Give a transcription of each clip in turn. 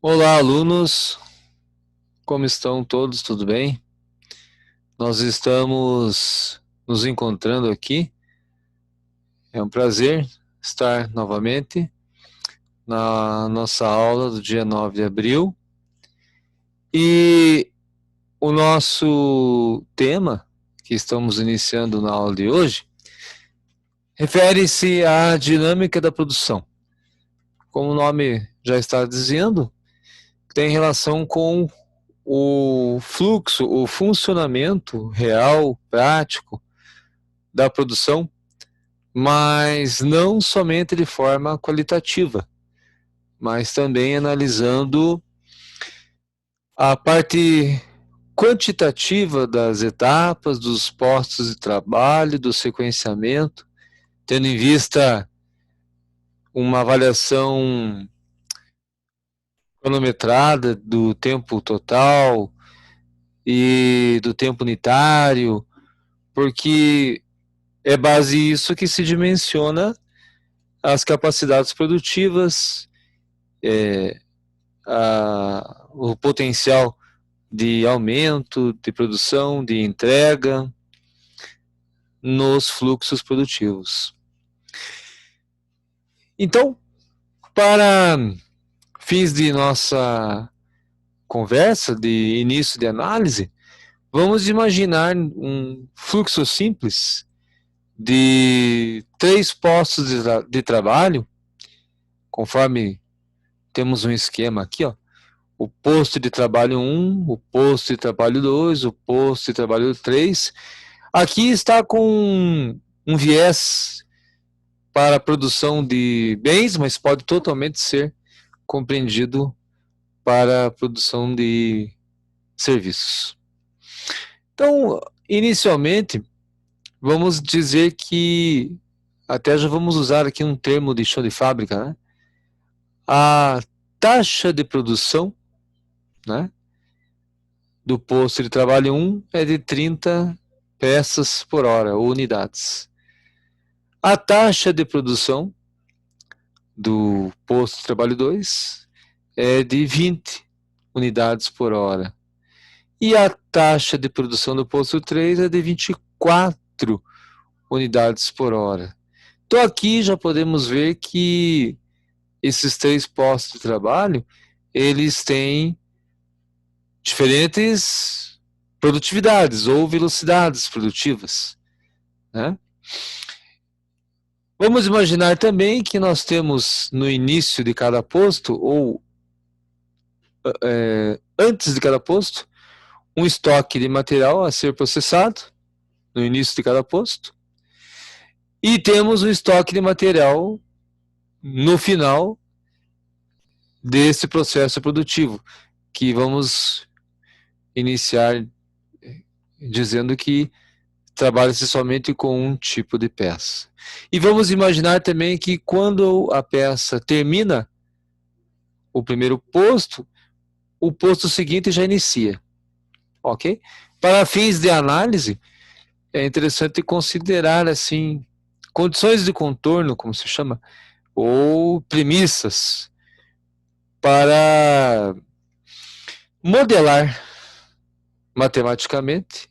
Olá, alunos, como estão todos? Tudo bem? Nós estamos nos encontrando aqui. É um prazer estar novamente na nossa aula do dia 9 de abril. E o nosso tema, que estamos iniciando na aula de hoje, refere-se à dinâmica da produção. Como o nome já está dizendo, tem relação com o fluxo, o funcionamento real, prático da produção, mas não somente de forma qualitativa, mas também analisando a parte quantitativa das etapas, dos postos de trabalho, do sequenciamento, tendo em vista uma avaliação cronometrada do tempo total e do tempo unitário, porque é base isso que se dimensiona as capacidades produtivas, o potencial de aumento, de produção, de entrega nos fluxos produtivos. Então, para fins de nossa conversa, de início de análise, vamos imaginar um fluxo simples de 3 postos de trabalho, conforme temos um esquema aqui, ó. O posto de trabalho 1, o posto de trabalho 2, o posto de trabalho 3. Aqui está com um viés para a produção de bens, mas pode totalmente ser compreendido para a produção de serviços. Então, inicialmente, vamos dizer que, até já vamos usar aqui um termo de chão de fábrica, né? A taxa de produção, né, do posto de trabalho 1 é de 30 peças por hora, ou unidades. A taxa de produção do posto de trabalho 2 é de 20 unidades por hora. E a taxa de produção do posto 3 é de 24 unidades por hora. Então aqui já podemos ver que esses 3 postos de trabalho, eles têm diferentes produtividades ou velocidades produtivas, né? Vamos imaginar também que nós temos no início de cada posto, ou antes de cada posto, um estoque de material a ser processado, no início de cada posto, e temos um estoque de material no final desse processo produtivo, que vamos iniciar dizendo que trabalha-se somente com um tipo de peça. E vamos imaginar também que quando a peça termina o primeiro posto, o posto seguinte já inicia, ok? Para fins de análise, é interessante considerar, assim, condições de contorno, como se chama, ou premissas, para modelar matematicamente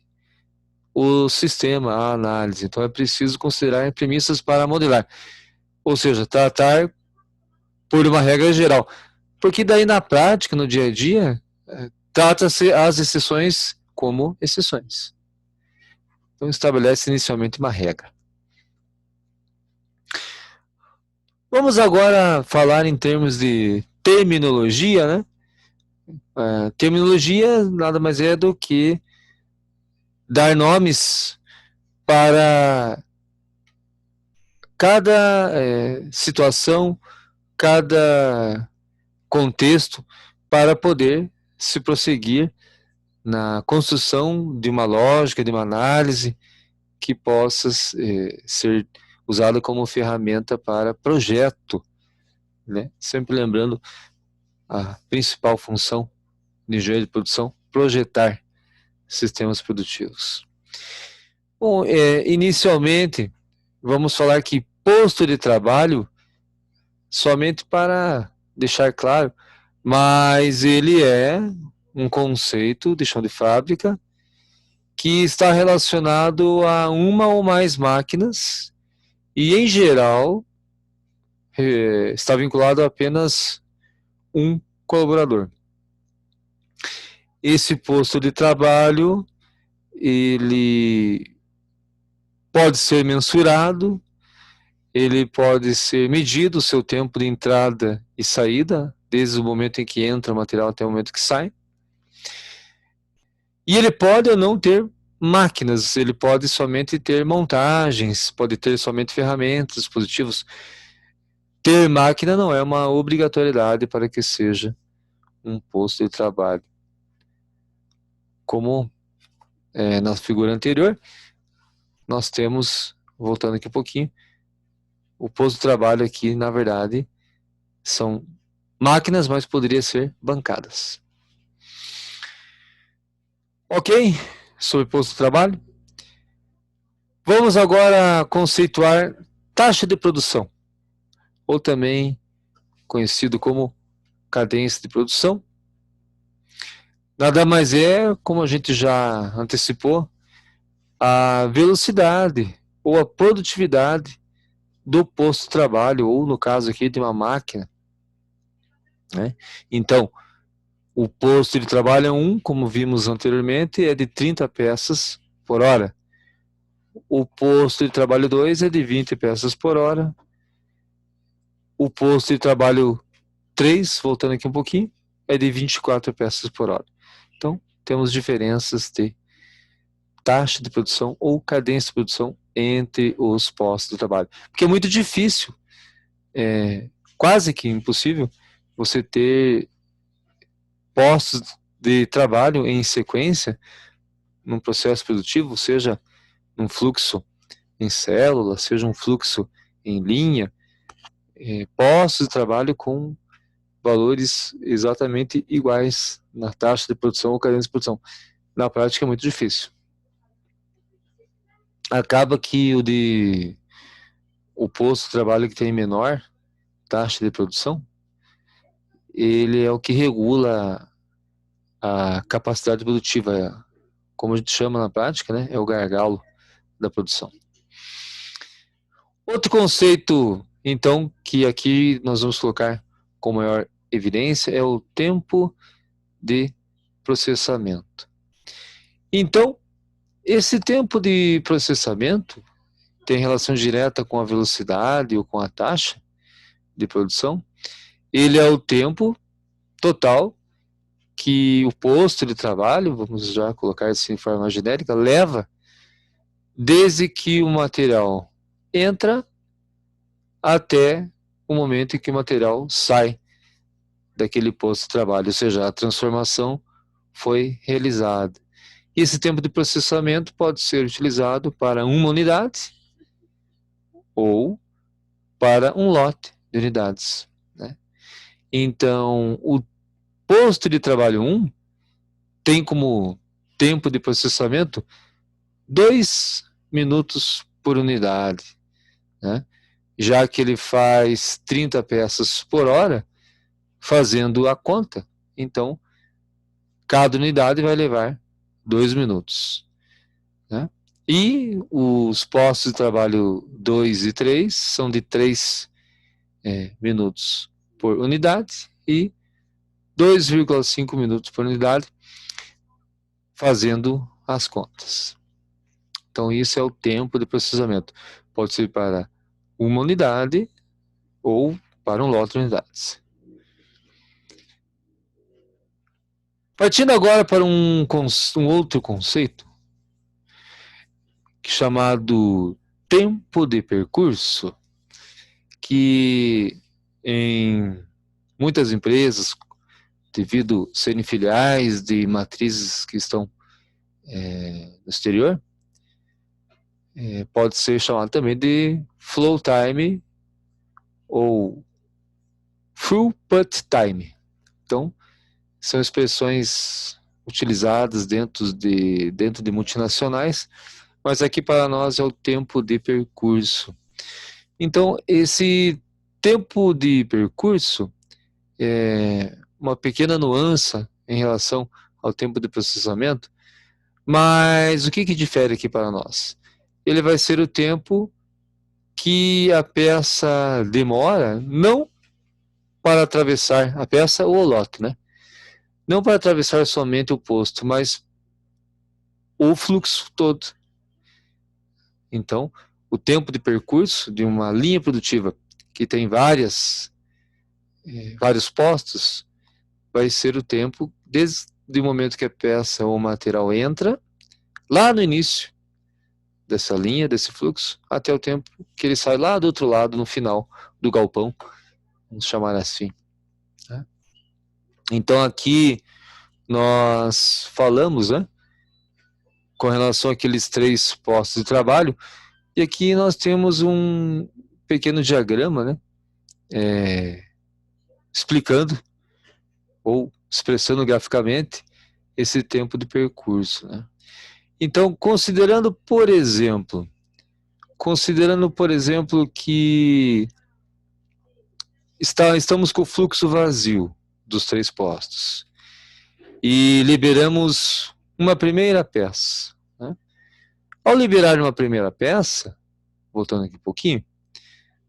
o sistema, a análise. Então é preciso considerar premissas para modelar, ou seja, tratar por uma regra geral, porque daí na prática, no dia a dia, trata-se as exceções como exceções. Então estabelece inicialmente uma regra. Vamos agora falar em termos de terminologia, né? Terminologia nada mais é do que dar nomes para cada situação, cada contexto, para poder se prosseguir na construção de uma lógica, de uma análise que possa ser usada como ferramenta para projeto, né? Sempre lembrando a principal função de engenharia de produção, projetar sistemas produtivos. Bom, inicialmente, vamos falar que posto de trabalho, somente para deixar claro, mas ele é um conceito de chão de fábrica que está relacionado a uma ou mais máquinas e, em geral, está vinculado a apenas um colaborador. Esse posto de trabalho, ele pode ser mensurado, ele pode ser medido, o seu tempo de entrada e saída, desde o momento em que entra o material até o momento que sai. E ele pode ou não ter máquinas, ele pode somente ter montagens, pode ter somente ferramentas, dispositivos. Ter máquina não é uma obrigatoriedade para que seja um posto de trabalho. Como na figura anterior, nós temos, voltando aqui um pouquinho, o posto de trabalho aqui, na verdade, são máquinas, mas poderia ser bancadas. Ok? Sobre posto de trabalho. Vamos agora conceituar taxa de produção, ou também conhecido como cadência de produção. Nada mais é, como a gente já antecipou, a velocidade ou a produtividade do posto de trabalho, ou no caso aqui de uma máquina, né? Então, o posto de trabalho é como vimos anteriormente, é de 30 peças por hora. O posto de trabalho 2 é de 20 peças por hora. O posto de trabalho 3, voltando aqui um pouquinho, é de 24 peças por hora. Então, temos diferenças de taxa de produção ou cadência de produção entre os postos de trabalho. Porque é muito difícil, quase que impossível, você ter postos de trabalho em sequência num processo produtivo, seja num fluxo em célula, seja um fluxo em linha, postos de trabalho com valores exatamente iguais na taxa de produção ou cadência de produção. Na prática é muito difícil. Acaba que o posto de trabalho que tem menor taxa de produção, ele é o que regula a capacidade produtiva, como a gente chama na prática, né? É o gargalo da produção. Outro conceito, então, que aqui nós vamos colocar com maior evidência é o tempo de processamento. Então, esse tempo de processamento tem relação direta com a velocidade ou com a taxa de produção. Ele é o tempo total que o posto de trabalho, vamos já colocar assim de forma genérica, leva desde que o material entra até o momento em que o material sai daquele posto de trabalho, ou seja, a transformação foi realizada. E esse tempo de processamento pode ser utilizado para uma unidade ou para um lote de unidades, né? Então, o posto de trabalho 1 tem como tempo de processamento 2 minutos por unidade, né? Já que ele faz 30 peças por hora, fazendo a conta, então cada unidade vai levar 2 minutos, né? E os postos de trabalho 2 e 3 são de 3 minutos por unidade e 2,5 minutos por unidade, fazendo as contas. Então, isso é o tempo de processamento. Pode ser para uma unidade ou para um lote de unidades. Partindo agora para um outro conceito, chamado tempo de percurso, que em muitas empresas, devido serem filiais de matrizes que estão no exterior, pode ser chamado também de flow time ou throughput time. Então, são expressões utilizadas dentro de multinacionais, mas aqui para nós é o tempo de percurso. Então, esse tempo de percurso uma pequena nuance em relação ao tempo de processamento, mas o que difere aqui para nós? Ele vai ser o tempo que a peça demora, não para atravessar a peça ou o lote, né? Não para atravessar somente o posto, mas o fluxo todo. Então, o tempo de percurso de uma linha produtiva que tem vários postos, vai ser o tempo desde o momento que a peça ou o material entra, lá no início dessa linha, desse fluxo, até o tempo que ele sai lá do outro lado, no final do galpão, vamos chamar assim. Né? Então aqui nós falamos, né, com relação àqueles 3 postos de trabalho, e aqui nós temos um pequeno diagrama, né, explicando ou expressando graficamente esse tempo de percurso. Né? Então, considerando, por exemplo, que estamos com o fluxo vazio dos 3 postos e liberamos uma primeira peça. Né? Ao liberar uma primeira peça, voltando aqui um pouquinho,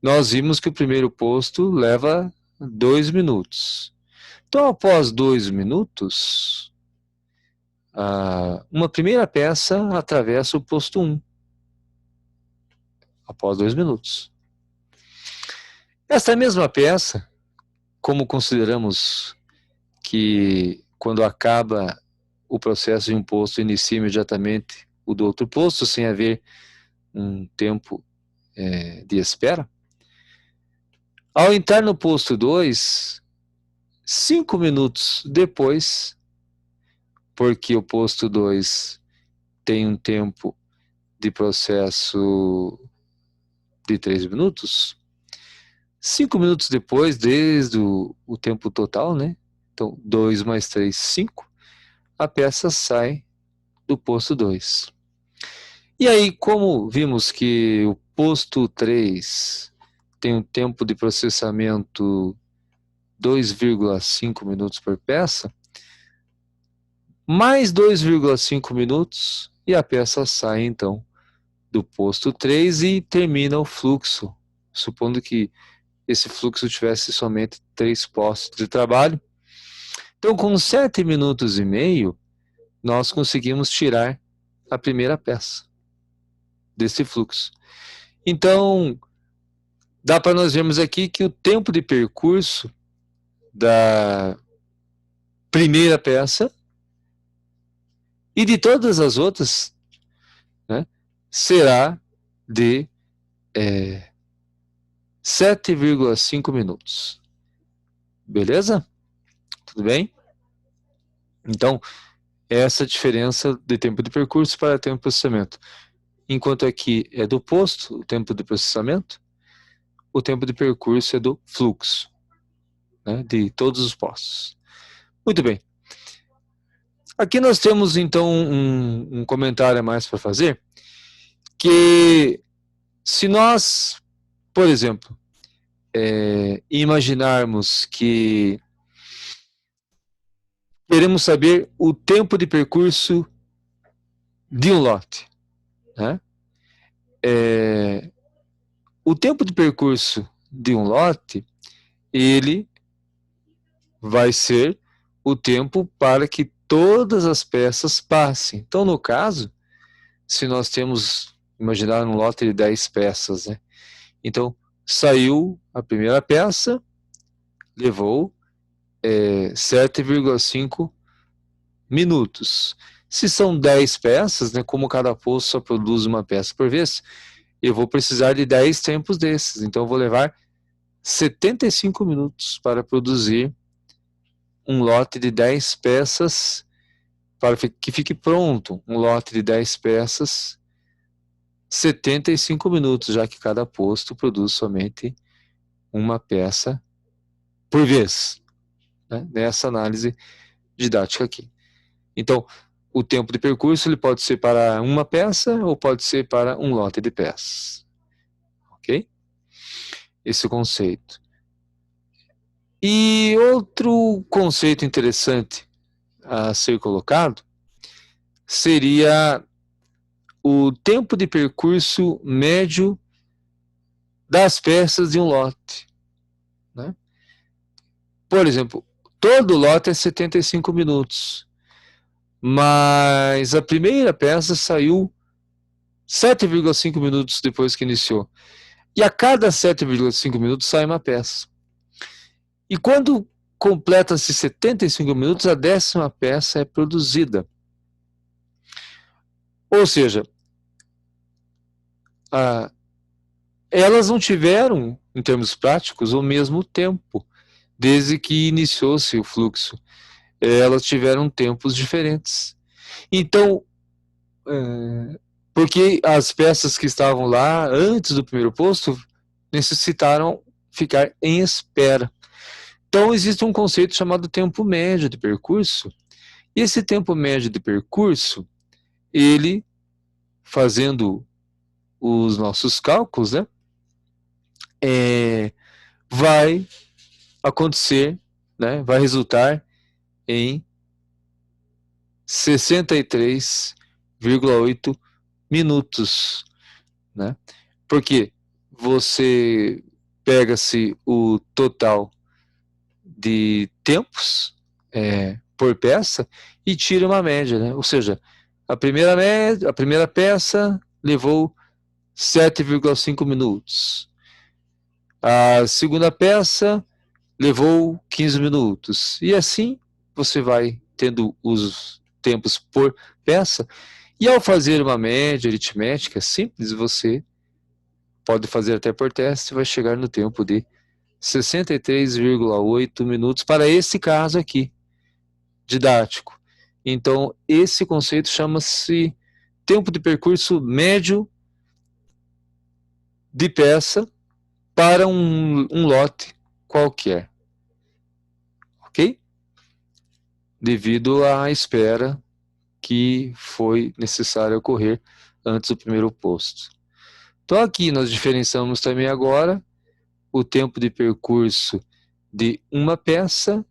nós vimos que o primeiro posto leva 2 minutos. Então, após 2 minutos, uma primeira peça atravessa o posto 1. Após 2 minutos. Esta mesma peça, como consideramos que quando acaba o processo de um posto, inicia imediatamente o do outro posto, sem haver um tempo de espera, ao entrar no posto 2, 5 minutos depois, porque o posto 2 tem um tempo de processo de 3 minutos, 5 minutos depois, desde o tempo total, né? Então, 2 mais 3, 5, a peça sai do posto 2. E aí, como vimos que o posto 3 tem um tempo de processamento 2,5 minutos por peça, mais 2,5 minutos e a peça sai, então, do posto 3 e termina o fluxo, supondo que esse fluxo tivesse somente 3 postos de trabalho. Então, com 7 minutos e meio, nós conseguimos tirar a primeira peça desse fluxo. Então, dá para nós vermos aqui que o tempo de percurso da primeira peça e de todas as outras, né, será de 7,5 minutos. Beleza? Tudo bem? Então, essa diferença de tempo de percurso para tempo de processamento. Enquanto aqui é do posto, o tempo de processamento, o tempo de percurso é do fluxo, né, de todos os postos. Muito bem. Aqui nós temos, então, um comentário a mais para fazer, que se nós, por exemplo, imaginarmos que queremos saber o tempo de percurso de um lote, né? O tempo de percurso de um lote, ele vai ser o tempo para que todas as peças passem. Então, no caso, se nós temos, imaginar um lote de 10 peças, né? Então, saiu a primeira peça, levou 7,5 minutos. Se são 10 peças, né, como cada posto só produz uma peça por vez, eu vou precisar de 10 tempos desses. Então, eu vou levar 75 minutos para produzir um lote de 10 peças, para que fique pronto um lote de 10 peças, 75 minutos, já que cada posto produz somente uma peça por vez, né, nessa análise didática aqui. Então, o tempo de percurso ele pode ser para uma peça ou pode ser para um lote de peças. Ok? Esse conceito. E outro conceito interessante a ser colocado seria o tempo de percurso médio das peças de um lote, né? Por exemplo, todo lote é 75 minutos, mas a primeira peça saiu 7,5 minutos depois que iniciou. E a cada 7,5 minutos sai uma peça. E quando completa-se 75 minutos, a 10ª peça é produzida. Ou seja, elas não tiveram, em termos práticos, o mesmo tempo, desde que iniciou-se o fluxo. Elas tiveram tempos diferentes. Então, porque as peças que estavam lá antes do primeiro posto necessitaram ficar em espera. Então, existe um conceito chamado tempo médio de percurso. E esse tempo médio de percurso, ele, fazendo os nossos cálculos, né, vai acontecer, né, vai resultar em 63,8 minutos, né? Porque você pega-se o total de tempos por peça e tira uma média, né? Ou seja, a primeira peça levou 7,5 minutos. A segunda peça levou 15 minutos. E assim você vai tendo os tempos por peça. E ao fazer uma média aritmética simples, você pode fazer até por teste, vai chegar no tempo de 63,8 minutos para esse caso aqui, didático. Então, esse conceito chama-se tempo de percurso médio de peça para um lote qualquer. Ok? Devido à espera que foi necessário ocorrer antes do primeiro posto. Então aqui nós diferenciamos também agora o tempo de percurso de uma peça,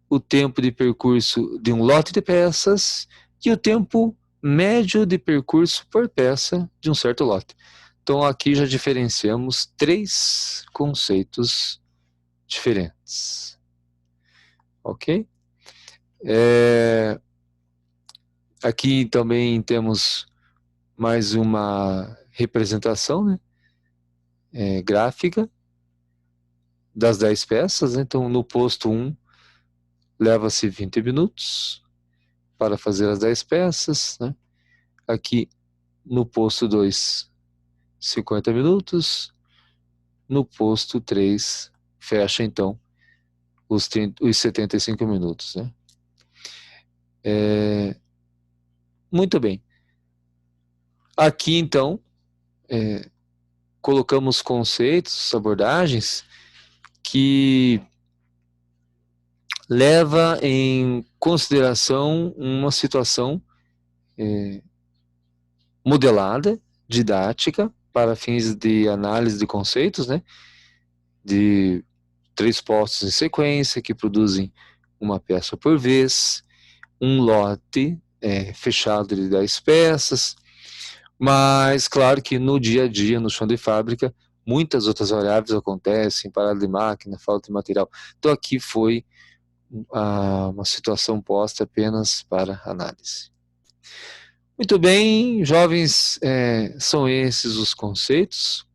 o tempo de percurso de um lote de peças e o tempo médio de percurso por peça de um certo lote. Então aqui já diferenciamos 3 conceitos diferentes. Ok? Aqui também temos mais uma representação, né, gráfica das 10 peças. Né? Então, no posto 1, leva-se 20 minutos para fazer as 10 peças. Né? Aqui, no posto 2, 50 minutos. No posto 3, fecha, então, os 75 minutos. Né? Muito bem. Aqui, então, colocamos conceitos, abordagens que leva em consideração uma situação modelada, didática, para fins de análise de conceitos, né? De 3 postos em sequência que produzem uma peça por vez, um lote fechado de 10 peças, mas claro que no dia a dia, no chão de fábrica, muitas outras variáveis acontecem, parada de máquina, falta de material. Então aqui foi uma situação posta apenas para análise. Muito bem, jovens, são esses os conceitos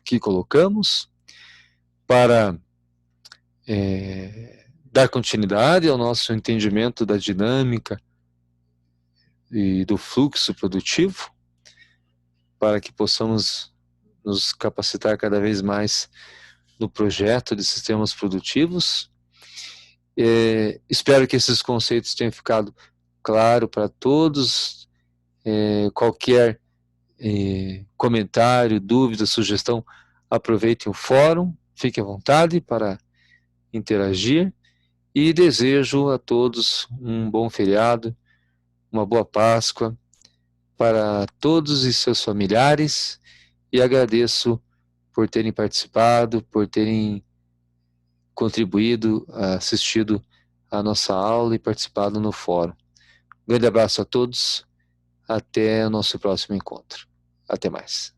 que colocamos para dar continuidade ao nosso entendimento da dinâmica e do fluxo produtivo, para que possamos nos capacitar cada vez mais no projeto de sistemas produtivos. Espero que esses conceitos tenham ficado claro para todos. Qualquer comentário, dúvida, sugestão, aproveitem o fórum, fique à vontade para interagir e desejo a todos um bom feriado, uma boa Páscoa para todos e seus familiares e agradeço por terem participado, por terem contribuído, assistido a nossa aula e participado no fórum. Grande abraço a todos, até o nosso próximo encontro. Até mais.